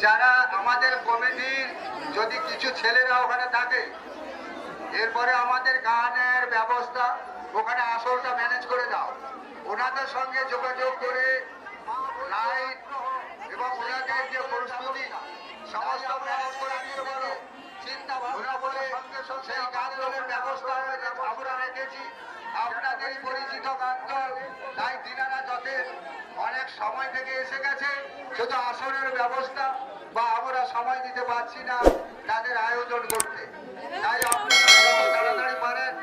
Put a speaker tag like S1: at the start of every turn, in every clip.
S1: যারা আমাদের কমিটির যদি কিছু ছেলেরা ওখানে থাকে, এরপরে আমাদের গানের ব্যবস্থা ওখানে আসলটা ম্যানেজ করে দাও। ওনাদের সঙ্গে যোগাযোগ করে লাইট এবং ওনাদের যে প্রস্তুতি সমস্ত ম্যানেজ করে দিতে পারো। চিন্তা ভাবনা করে সেই গান দলের ব্যবস্থা আমরা রেখেছি। আপনাদেরই পরিচিত গান দল, তাই দিনারা যতে অনেক সময় থেকে এসে গেছে, শুধু আসনের ব্যবস্থা বা আমরা সময় দিতে পারছি না তাদের আয়োজন করতে। তাই আপনারা তাড়াতাড়ি পারেন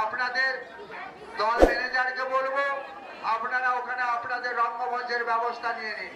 S1: আপনাদের দল ম্যানেজারকে বলবো আপনারা ওখানে আপনাদের রঙ্গমঞ্চের ব্যবস্থা নিয়ে নিন।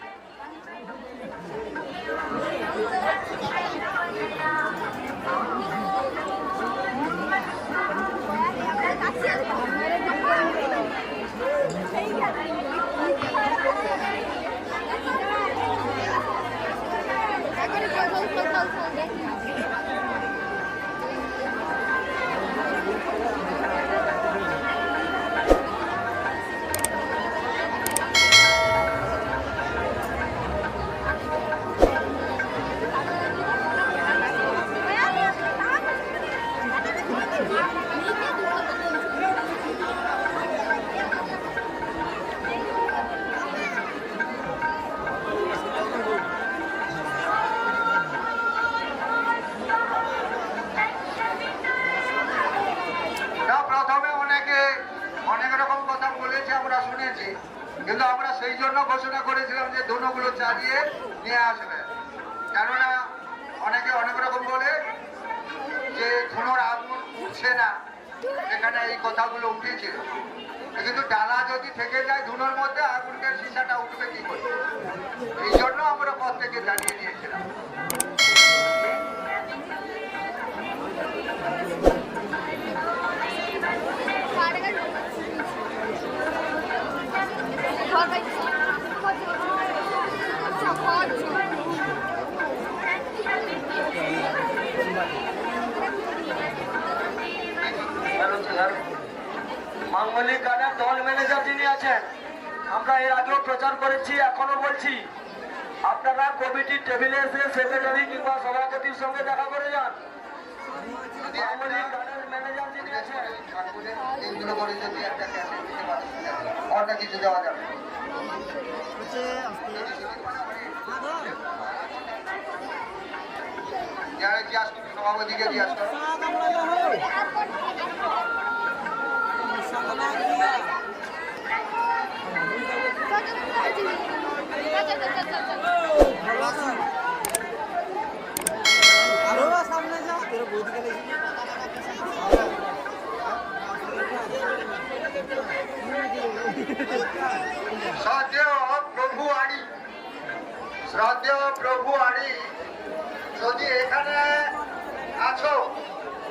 S1: কিন্তু আমরা সেই জন্য ঘোষণা করেছিলাম যে ধুনোগুলো চালিয়ে নিয়ে আসবে, কেননা অনেকে অনেক রকম বলে যে ধুনোর আগুন উঠছে না, এখানে এই কথাগুলো উঠেছিল। কিন্তু ডালা যদি থেকে যায় ধুনোর মধ্যে, আগুনের শিশাটা উঠবে কি করে? এই জন্য আমরা প্রত্যেকে জানিয়ে দিয়েছিলাম।
S2: মাঙ্গলিক গানের দল ম্যানেজার যিনি আছেন, আমরা এর আগেও প্রচার করেছি, এখনো বলছি, আপনারা কমিটির টেবিলে এসে সেক্রেটারি কিংবা সভাপতির সঙ্গে দেখা করে যান। মাঙ্গলিক গানের ম্যানেজার যিনি আছেন,
S1: অনেক কিছু দেওয়া যাবে। সভাপতিকে জিজ্ঞাসা করো। শ্রদ্ধেয় প্রভু আড়ি, যদি এখানে আছো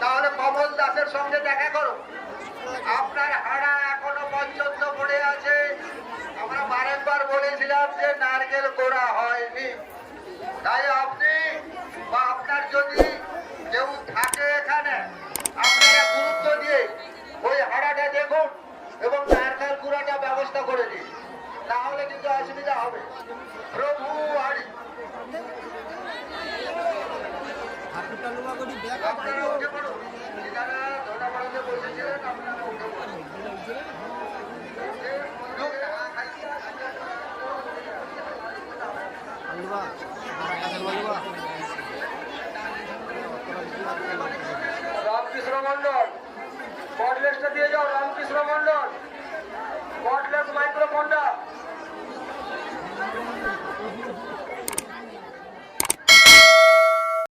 S1: তাহলে কমল দাসের সঙ্গে দেখা করো। আপনার হাড়া এখনো পর্যন্ত পড়ে আছে। আমরা বারবার বলেছিলাম যে নারকেল গোড়া হয়নি, তাই আপনি বা আপনার যদি কেউ থাকে এখানে, আপনারা গুরুত্ব দিয়ে ওই হাড়াটা দেখুন এবং নারকেল গুঁড়াটা ব্যবস্থা করে দিন, তাহলে কিন্তু অসুবিধা হবে। প্রভু আড়ি, আপনারা উঠে পড়ুন। যারা ধন্যবাদে বসেছিলেন আপনারা উঠে পড়ুন।
S2: রামকৃষ্ণ মন্ডল, কর্ডলেসটা দিয়ে যাও। রামকৃষ্ণ মন্ডল, কর্ডলেস মাইক্রোফোনটা